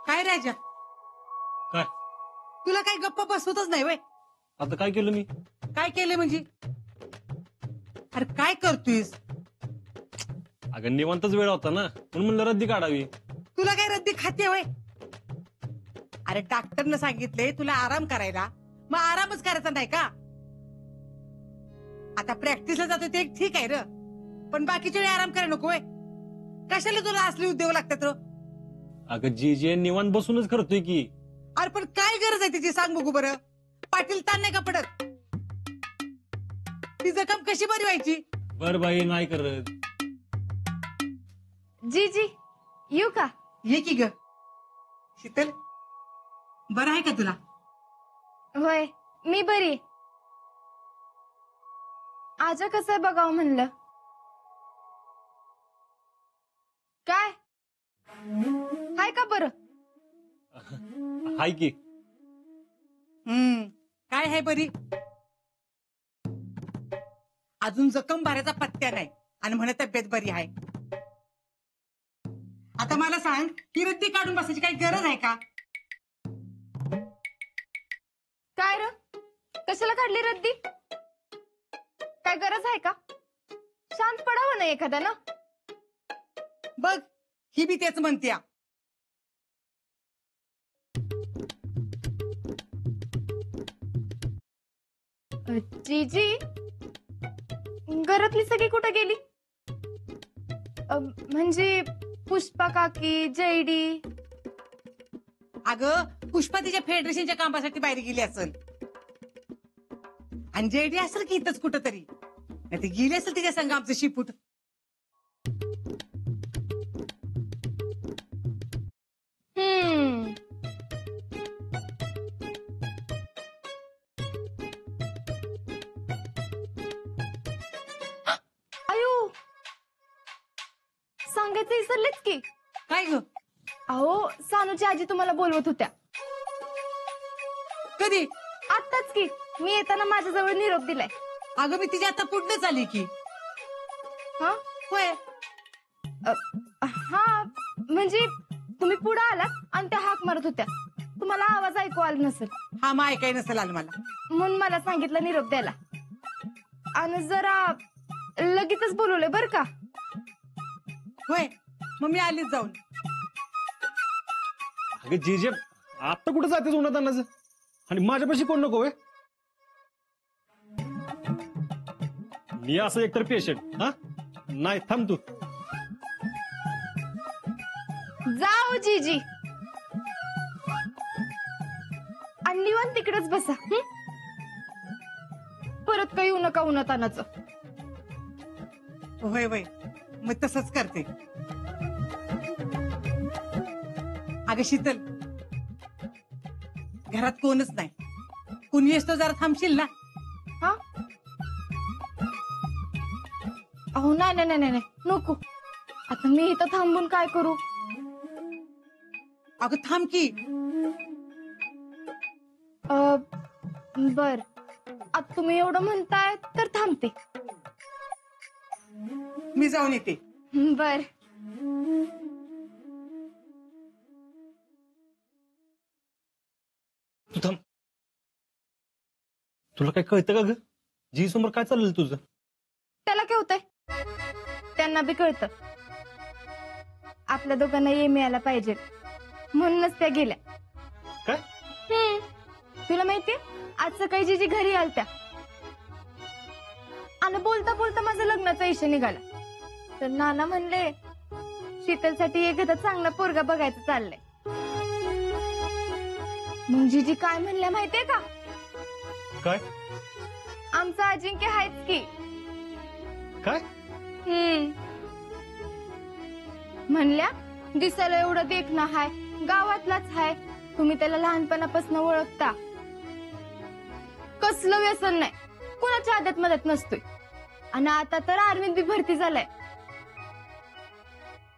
काय राजा काय तुला काही गप्पा बसवतच नाही वय? आता काय केलं मी? काय केलं म्हणजे? अरे काय करतोयस? अगं निवांतच वेळ होता ना म्हणून म्हणलं रद्दी काढावी. तुला काय रद्दी खाते वय? अरे डॉक्टरनं सांगितले तुला आराम करायला, मग आरामच करायचा नाही का? आता प्रॅक्टिसला जातो ते ठीक आहे र, पण बाकीच्या वेळी आराम करायला नको वय? कशाला तुला असले उद्योग लागतात र? अगं जे निवांत बसूनच करतोय की. अरे पण काय गरज आहे तिची सांग बघू बरं. पाटील ताण नाही का पडत? ती जखम कशी बरी व्हायची? बर बाई नाही करत. जी येऊ का? ये की ग शीतल, बरं आहे का तुला? होय मी बरी. आजा कसं बघावं म्हणलं. काय हाय का बरं? हाय की. काय आहे बरी? अजून जखम भरायचा पत्त्या नाही आणि म्हणत तब्येत बरी आहे. आता मला सांग, ही रद्दी काढून बसायची काही गरज आहे का? काय र, कशाला काढली रद्दी? काय गरज आहे का? शांत पडावं नाही एखाद्यानं. बघ ही बी तेच म्हणते. जीजी घरातली सगळी कुठे गेली? म्हणजे पुष्पा काकी, जयडी. अगं पुष्पा तिच्या फेडरेशनच्या कामासाठी बाहेर गेली असेल, आणि जेडी असेल की इथंच कुठं तरी, नाही ती गेली असेल तिच्या संग आमचं शिपूट. आयु सांगायचं विसरलेच की. काय ग? अहो सानूची आजी तुम्हाला बोलवत होत्या. कधी? आत्ताच की, मी येताना माझ्याजवळ निरोप दिलाय. अगं मी तिच्या आता पुढनच आली की. हा होय. हा म्हणजे तुम्ही पुढे आलात आणि त्या हाक मारत होत्या. तुम्हाला आवाज ऐकू आला नसेल. हा मग ऐकाय नसेल आलं मला, म्हणून मला सांगितलं निरोप द्यायला. आणि जरा लगेचच बोलवले बर का. होय मग मी आलीच जाऊन. अगं जे आता कुठं जातेस उन्हात अन्नाचं, आणि माझ्यापाशी कोण नको होय? मी असं एकतर पेशंट हा नाही. थांब तू. जाओ जीजी आणि निवांत तिकडेच बसा. परत काही येऊ नका उन्हात अन्नाचं. होय होय मग तसंच करते. अगं शीतल, घरात कोणच नाही, कुणी येतो जरा थांबशील ना? हा अहो नाही नको. आता मी इथं थांबून काय करू? अगं थांब की. बर आता तुम्ही एवढं म्हणताय तर थांबते. मी जाऊन येते. बर. तू थांब. तुला काय कळतं का ग? जी समोर काय चाललं तुझं? त्याला काय होतंय? त्यांना बी कळतं. आपल्या दोघांना ये मिळायला पाहिजे म्हणूनच त्या गेल्या. काय? तुला माहितीये आज सकाळी जीजी घरी आलत्या आणि बोलता बोलता माझा लग्नाचा इशू निघाला. तर नाना म्हणले शीतलसाठी एखादा चांगला पोरगा बघायचं चाललंय. मग जीजी काय म्हणल्या माहितीये का? काय? आमचा अजिंक्य आहेच की. काय? म्हणल्या दिसायला एवढं देखणं हाय, गावातलाच हाय, तुम्ही त्याला लहानपणापासून ओळखता. कसलं व्यसन नाही, कुणाच्या आदत मदत नसतोय. आणि आता तर आर्मीत बी भरती झालाय.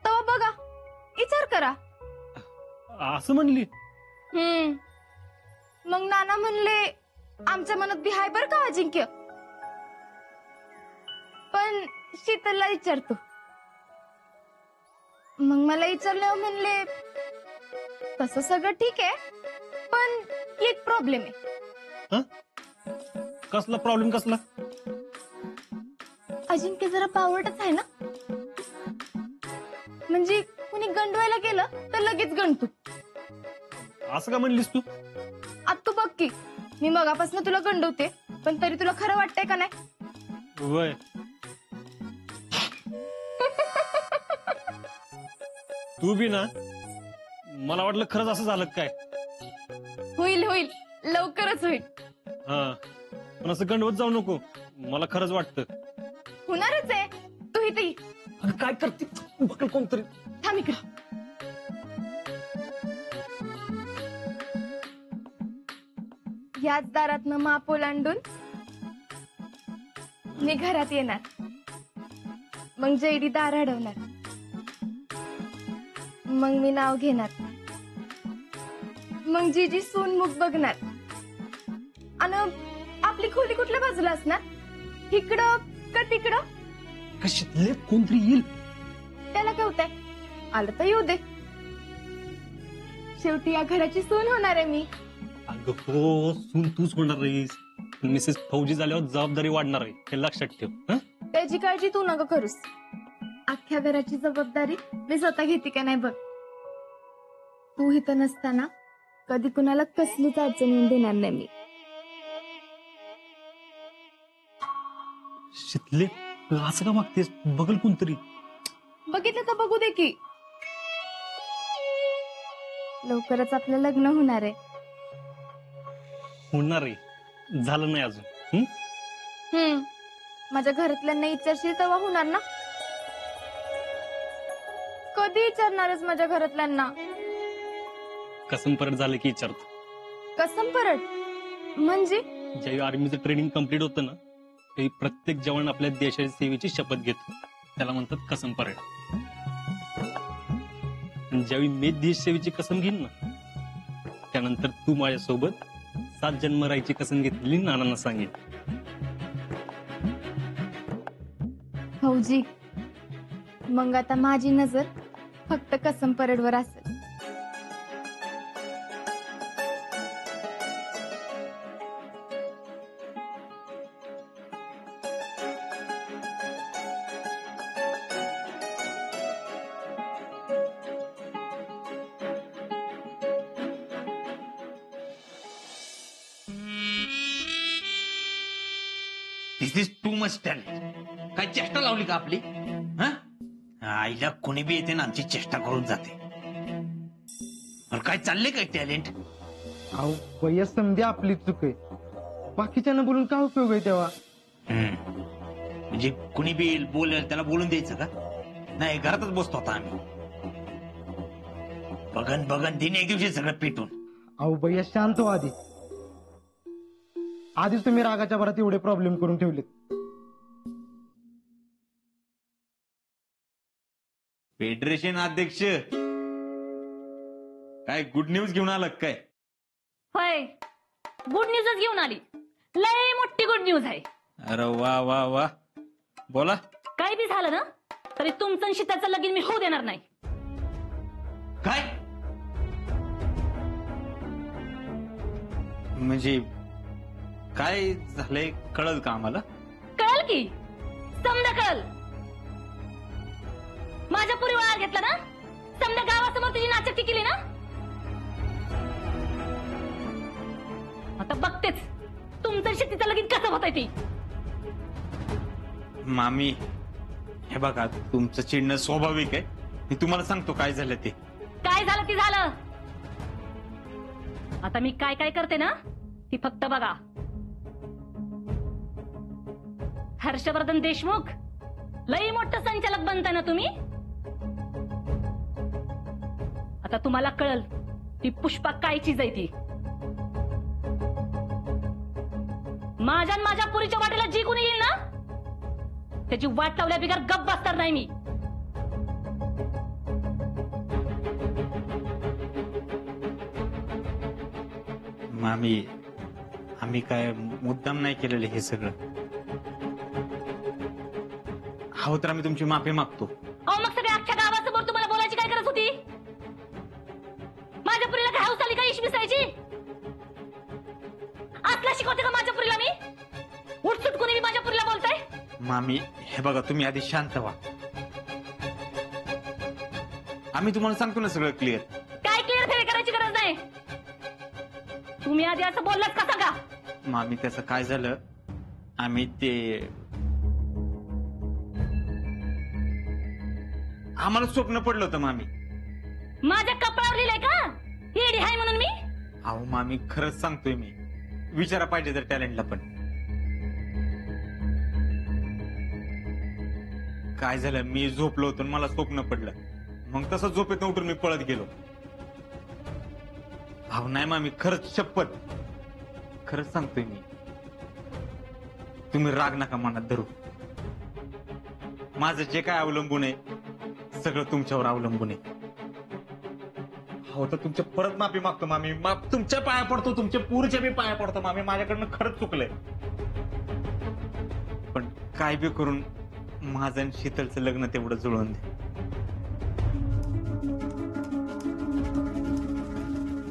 तेव्हा बघा, विचार करा. असं म्हणली? मग नाना म्हणले आमच्या मनात बी हाय बर का अजिंक्य, पण शीतलला विचारतो. मग मला विचारल्यावर म्हणले तसं सगळं ठीक आहे, पण एक प्रॉब्लेम आहे. कसला प्रॉब्लेम कसला? अजिंक्य जरा पावटच आहे ना. म्हणजे कुणी गंडवायला गेलं तर लगेच गणतो. असं का म्हणलीस तू? आता तू बघ की, मी मगापासून तुला गंडवते, पण तरी तुला खरं वाटतंय का नाही? वय तू बी ना, मला वाटलं खरंच असं झालं काय. होईल होईल, लवकरच होईल. हा, पण असं गंडवत जाऊ नको, मला खरंच वाटतं. होणारच आहे. तू इथे ये. अगं काय करते बघल कोणतरी. थांब इकडे. याच दारातनं माप ओलांडून मी घरात येणार. मग जैडी दार अडवणार. मग मी नाव घेणार. मग जीजी सूनमुख बघणार. आणि आपली खोली कुठल्या बाजूला असणार? इकडं का तिकडं? कशातले कोणतरी येईल. त्याला काय होतंय? आलं तर येऊ दे. शेवटी या घराची सून होणार आहे मी. अगं हो, सून तूच होणार आहेस. मिसेस फौजी झाल्यावर जबाबदारी वाढणार आहे, हे लक्षात ठेव. हं? त्याची काळजी तू नका करूस. अख्ख्या घराची जबाबदारी मी स्वतः घेते का नाही बघ. तू इथं नसताना कधी कुणाला कसलीच अडचण येऊन देणार नाही मी. शितले असं का मागतेस? बघल कोणतरी. बघितलं तर बघू दे की. लवकरच आपलं लग्न होणार आहे. होणार आहे, झालं नाही अजून. माझ्या घरातल्यांना विचारशील तेव्हा होणार ना. कधी विचारणारच माझ्या घरातल्यांना? कसम परत झालं की विचारतो. कसम परत म्हणजे? ज्यावेळी आर्मीचं ट्रेनिंग कम्प्लीट होतं ना, त्यावेळी प्रत्येक जवान आपल्या देशाच्या सेवेची शपथ घेतो. त्याला म्हणतात कसम परेड. ज्यावेळी मी देश सेवेची कसम घेईन ना, त्यानंतर तू माझ्यासोबत 7 जन्म राहायची कसम घेतलेली नानांना सांगेन. फौजी, मग आता माझी नजर फक्त कसम परेडवर असेल. दिस इज टू मच टॅलेंट. काय चेष्टा लावली का आपली? हा, आईला कोणी बी येते ना आमची चेष्टा करून जाते. पण काय चालले काय टॅलेंट? अहो भैया, समधी आपली चूक आहे. बाकीच्यांना बोलून काय उपयोग आहे तेव्हा? म्हणजे कुणी बी बोलेल त्याला बोलून द्यायचं का? नाही, घरातच बसतो आता आम्ही. बघन बघन दिन एक दिवशी सगळं पिटून. अहो भैया, शांत हो आधी. आधीच तुम्ही रागाच्या भरात एवढे प्रॉब्लेम करून ठेवलेत. फेडरेशन अध्यक्ष, काय गुड न्यूज घेऊन आलं काय? होय, गुड न्यूजच घेऊन आली. लय मोठी गुड न्यूज आहे. अरे वा वा वा, बोला. काही बी झालं ना तरी तुमचं आणि शीताचं लगीन मी होऊ देणार नाही. काय म्हणजे काय झालंय कळलं का आम्हाला? कळल की, समजा कळल. माझ्या पुरी वळा घेतला ना, समजा गावासमोर तुझी नाचक्की केली ना, आता बघतेच तुमचं शेतीचं लगीन कसं होतंय ती. मामी, हे बघा, तुमचं चिडणं स्वाभाविक आहे. मी तुम्हाला सांगतो काय झालं ते. काय झालं ती झालं. आता मी काय काय करते ना ती फक्त बघा. हर्षवर्धन देशमुख, लई मोठं संचालक बनताय ना तुम्ही. आता तुम्हाला कळल ती पुष्पा काय चीज आहे ती. माझ्या आणि माझ्या पुरीच्या वाटेला जी कोणी येईल ना, त्याची वाट लावल्या बिगर गप्प बसणार नाही मी. मामी, आम्ही काय मुद्दाम नाही केलेलं हे सगळं. हवं तर आम्ही तुमची माफी मागतो. अहो, मग सगळ्या अख्ख्या गावासमोर तुम्हाला बोलायची काय गरज होती? माझ्या मामी हे बघा, तुम्ही आधी शांत व्हा. आम्ही तुम्हाला सांगतो ना सगळं क्लिअर. काय क्लिअर करायची गरज नाही. तुम्ही आधी असं बोललात का सांगा. मामी त्याचं काय झालं, आम्ही ते आम्हाला स्वप्न पडलं होतं मामी. माझ्या कपाळावर लिहिलंय का येडी हाय म्हणून मी. अहो मामी खरंच सांगतोय मी, विचारा पाहिजे तर टॅलेंटला पण. काय झालं, मी झोपलो होतो आणि मला स्वप्न पडलं. मग तसं झोपेत उठून मी पळत गेलो. अहो नाही मामी, खरंच शपथ, खरंच सांगतोय मी. तुम्ही राग नका मनात धरू. माझं जे काय अवलंबून आहे सगळं तुमच्यावर अवलंबून आहे. हो तर तुमच्या परत माफी मागतो मामी. तुमच्या पाया पडतो, तुमच्या पुरीच्या बी पाया पडतो मामी. माझ्याकडनं खरंच चुकलंय. पण काय बी करून माझं आणि शीतलचं लग्न तेवढं जुळवून दे.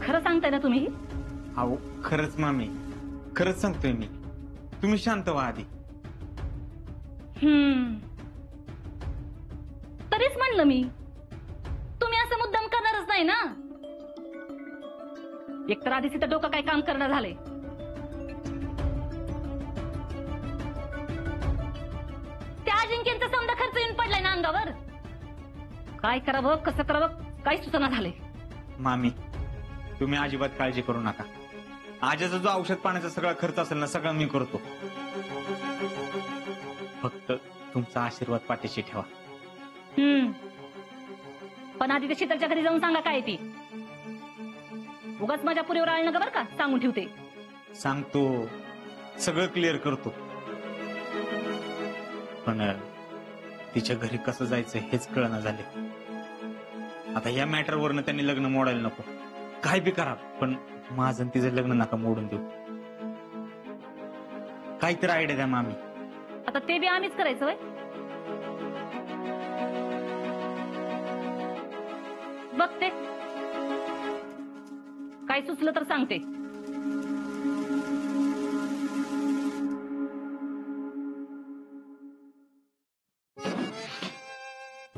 खरं सांगताय ना तुम्ही. अहो खरंच मामी, खरंच सांगतोय मी. तुम्ही शांत व्हा आधी. तरीच म्हणलं मी, तुम्ही असं मुद्दाम करणारच नाही ना. एकतर आधीच इथं डोकं काय काम करणं झालंय. त्या अजिंक्यांचा समजा खर्च येऊन पडलाय ना अंगावर. काय करावं कसं करावं काही सुचना झालंय. मामी तुम्ही अजिबात काळजी करू नका. आजचा जो औषध पाण्याचा सगळा खर्च असेल ना, सगळं मी करतो. फक्त तुमचा आशीर्वाद पाठीशी ठेवा. पण आधी ते शीतलच्या घरी जाऊन सांगा काय ती. उगाच माझ्या पुरीवर आळ नका बरं का, सांगून ठेवते. सांगतो, सगळं क्लिअर करतो. पण तिच्या घरी कसं जायचं हेच कळना झाले. आता या मॅटरवरनं त्यांनी लग्न मोडायला नको. काय बी करा, पण माझं तिचं लग्न नका मोडून देऊ. काहीतरी आयडिया द्या मामी. आता ते बी आम्हीच करायचं होय. बघते काय सुचलं तर सांगते.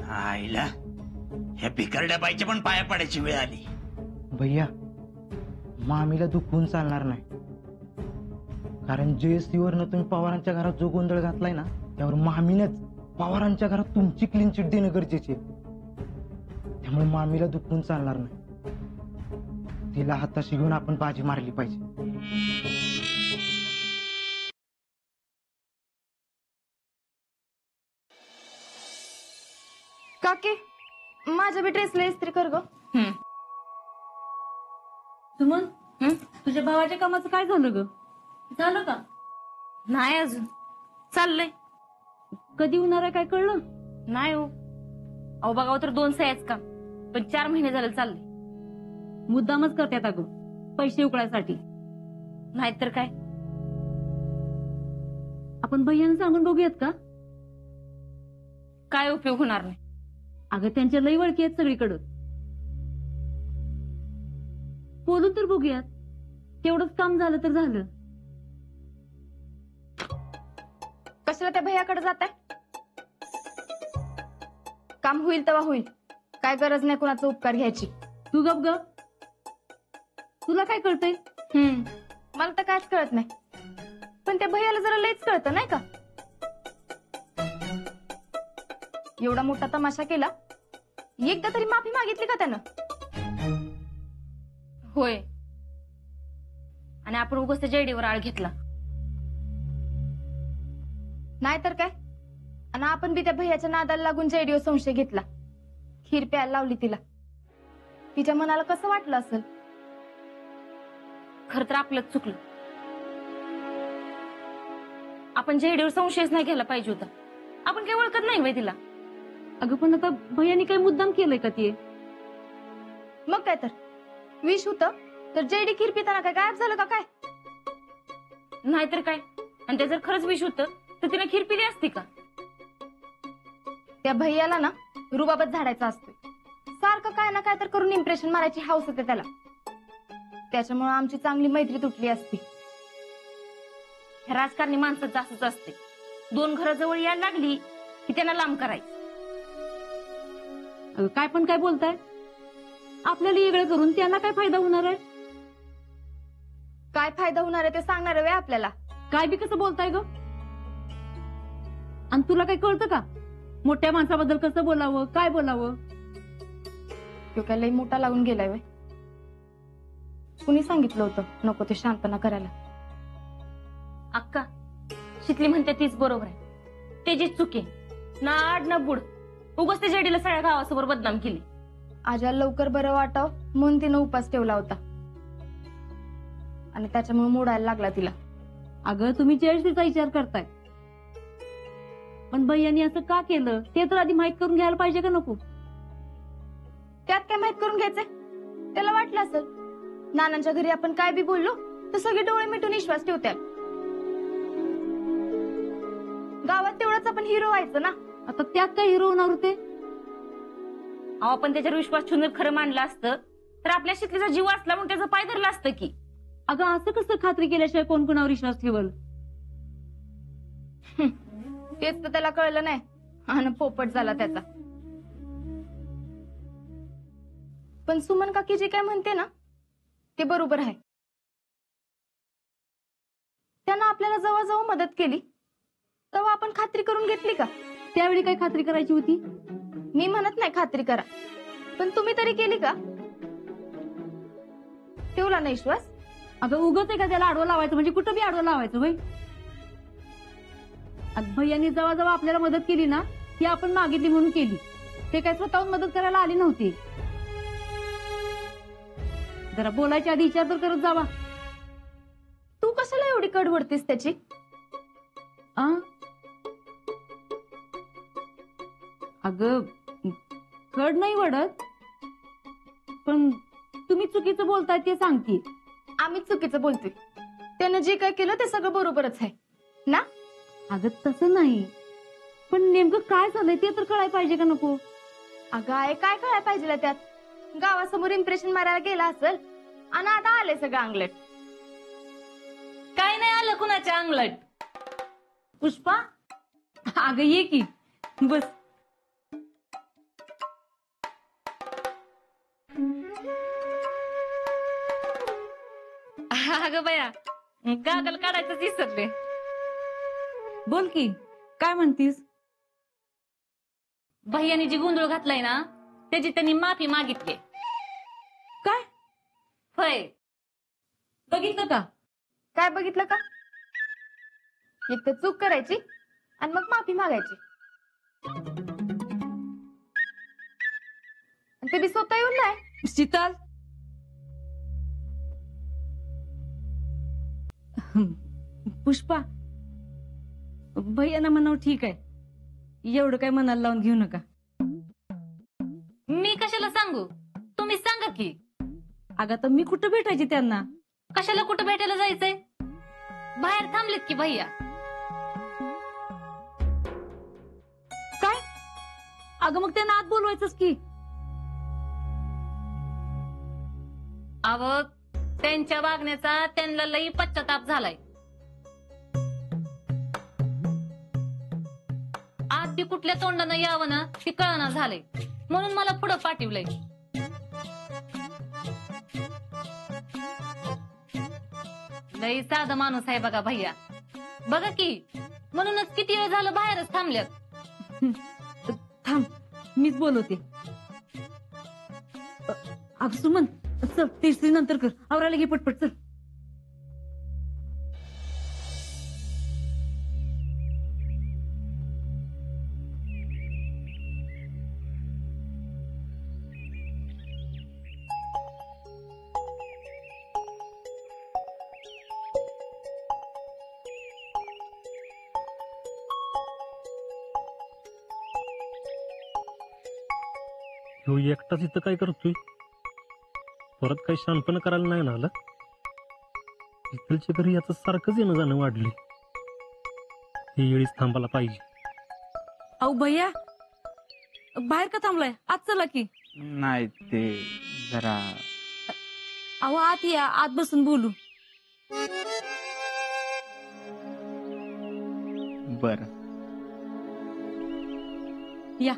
आईला ह्या बिकरड्या बाईच्या पण पाया पडायची वेळ आली. भैया मामीला दुखवून चालणार नाही. कारण JSC वरनं तुम्ही पवारांच्या घरात जो गोंधळ घातलाय ना, त्यावर मामीनच पवारांच्या घरात तुमची क्लीन चिट देणं गरजेचे. त्यामुळे मामीला दुखवून चालणार नाही. तिला हाताशी घेऊन आपण बाजी मारली पाहिजे. काकी माझ्या बी ड्रेसला इस्त्री कर ग. सुमन, तुझ्या भावाच्या कामाचं काय झालं ग? झालं का? नाही अजून, चाललंय. कधी होणार आहे काय कळलं नाही हो. अहो बघावं तर 2 सह्याच काम, पण 4 महिने झालं चाललंय. मुद्दामच करतात अगं, पैसे उकळायसाठी. नाहीतर काय. आपण भैयानं सांगून बघूयात का? काय उपयोग होणार नाही. अगं त्यांच्या लई वळखी आहेत सगळीकडं. बोलून तर बघूयात, तेवढंच काम झालं तर झालं. कशाला त्या भैयाकडे जाताय? काम होईल तेव्हा होईल. काय गरज नाही कोणाचा उपकार घ्यायची. तू गप ग, तुला काय कळतंय? मला तर कायच कळत नाही, पण त्या भैयाला जरा लईच कळतं नाही का. एवढा मोठा तमाशा केला, एकदा तरी माफी मागितली का त्यानं? होय, आणि आपण उगाच त्या जयडीवर आळ घेतला. नाहीतर काय. आणि आपण बी त्या भैयाच्या नादाला लागून जयडीवर संशय घेतला. खीर प्यायला लावली तिला. तिच्या मनाला कसं वाटलं असेल. खर तर आपलंच चुकलं. आपण जयडीवर संशयच नाही घ्यायला पाहिजे होता. आपण काही ओळखत नाही बाई तिला. अगं पण आता भैयानी काही मुद्दाम केलंय का ते? मग काय तर विष होतं तर जयडी खीर पिताना काय गायब झालं का काय? नाहीतर काय. आणि ते जर खरंच विष होतं तर तिने खीर पिली असती का? त्या भैयाला ना रुबाबच झाडायचा असतो. सारखं काय ना काय तर करून इम्प्रेशन मारायची हाऊस होते त्याला. त्याच्यामुळे आमची चांगली मैत्री तुटली असती. राजकारणी माणसं जास्तच असते. 2 घरं जवळ यायला लागली की त्यांना लांब करायचं. अगं काय पण काय बोलताय? आपल्याला वेगळं करून त्यांना काय फायदा होणार आहे? काय फायदा होणार आहे ते सांगणार आहे आपल्याला. काय बी कसं बोलताय ग? आणि तुला काही कळतं का मोठ्या माणसाबद्दल कसं बोलावं, काय बोलावं? तो काय लई मोठा लागून गेलाय वय. कुणी सांगितलं होतं नको ते शांतपणा करायला? अक्का, शितली म्हणते तीच बरोबर आहे. त्याचीच चुकी ना आड ना बुड. उगाच ते जेडीला सगळ्या गावासमोर बदनाम केली. आज्या लवकर बरं वाटाव म्हणून तिनं उपास ठेवला होता आणि त्याच्यामुळे मोडायला लागला तिला. अगं तुम्ही जयश्रीचा विचार करताय, पण भैयानी असं का केलं ते तर आधी माहित करून घ्यायला पाहिजे का नको? त्यात काय माहित करून घ्यायचंय? त्याला वाटलं असेल नानांच्या घरी आपण काय बी बोललो तर सगळे डोळे मिटून विश्वास ठेवतात. गावात तेवढाच आपण हिरो व्हायचं ना. आता त्यात काय हिरो होणार होते? आपण त्याच्यावर विश्वास ठेवून खरं मानलं असतं तर आपल्या शिकलीचा जीव असला म्हणून त्याचं पाय धरलं असतं की. अगं असं कसं खात्री केल्याशिवाय कोण कोणावर विश्वास ठेवल? तेच तर त्याला कळलं नाही आणि पोपट झाला त्याचा. पण सुमन काकी जे काय म्हणते ना ते बरोबर आहे. त्यानं आपल्याला जेव्हा जेव्हा मदत केली तेव्हा आपण खात्री करून घेतली का? त्यावेळी काय खात्री करायची होती? मी म्हणत नाही खात्री करा, पण तुम्ही तरी केली का? ठेवला नाही विश्वास? अगं उगाच आहे का त्याला आडवं लावायचं? म्हणजे कुठं बी आडवं लावायचं होय? भैयानी जेव्हा जेव्हा आपल्याला मदत केली ना ती आपण मागितली म्हणून केली. ते काय स्वतःहून मदत करायला आली नव्हती. जरा बोलायच्या आधी विचार तर करत जावा. तू कशाला एवढी कडवडतीस त्याची? अगं कड नाही वडत, पण तुम्ही चुकीचं बोलताय ते सांगते. आम्ही चुकीचं बोलतोय. त्यानं जे काय केलं ते सगळं बरोबरच आहे ना? अगं तसं नाही, पण नेमकं काय झालंय ते तर कळायला पाहिजे का नको? अगं आहे काय कळायला पाहिजे त्यात? गावासमोर इम्प्रेशन मारायला गेला असेल आणि आता आले सगळं अंगलट. काय नाही आलं कुणाच्या अंगलट? पुष्पा अगं ये की बस. अगं बया गागल काढायचं विसरले. बोल की काय म्हणतीस? भैयानी जी गोंधळ घातलाय ना त्याची त्यांनी माफी मागितली. काय? होय. बघितलं का? काय बघितलं का? एक तर चूक करायची आणि मग माफी मागायची. आणि ते बी स्वतः येऊन नाही. शीतल पुष्पा भैयाना म्हणावं ठीक आहे, एवढं काय मनाला लावून घेऊ नका. मी कशाला सांगू? तुम्ही सांगा की. अगं तर मी कुठं भेटायची त्यांना? कशाला कुठं भेटायला जायचंय? बाहेर थांबलेत की भैया. काय? अगं मग त्यांना आत बोलवायचंच की. अव त्यांच्या वागण्याचा त्यांना लई पश्चाताप झालाय. आज ती कुठल्या तोंडानं यावं ना ती कळना झालंय, म्हणून मला पुढं पाठवलंय. लई साधा माणूस आहे बघा भैया. बघा की, म्हणूनच किती वेळ झालं बाहेरच थांबल्यात. थांब मीच बोलवते. अग सुमन चल तिसरी नंतर कर, आवरायला घे पटपट चल. ह्यो एकटाच इथं काय करतोय? परत काही शानपण करायला नाही ना आला? इथलच्या घरी याचं सारखंच येणं जाणं वाढले. ही वेळीच थांबायला पाहिजे. अहो भैया बाहेर का थांबलाय? आत चला की. नाही ते जरा अहो आत या, आत बसून बोलू. बर या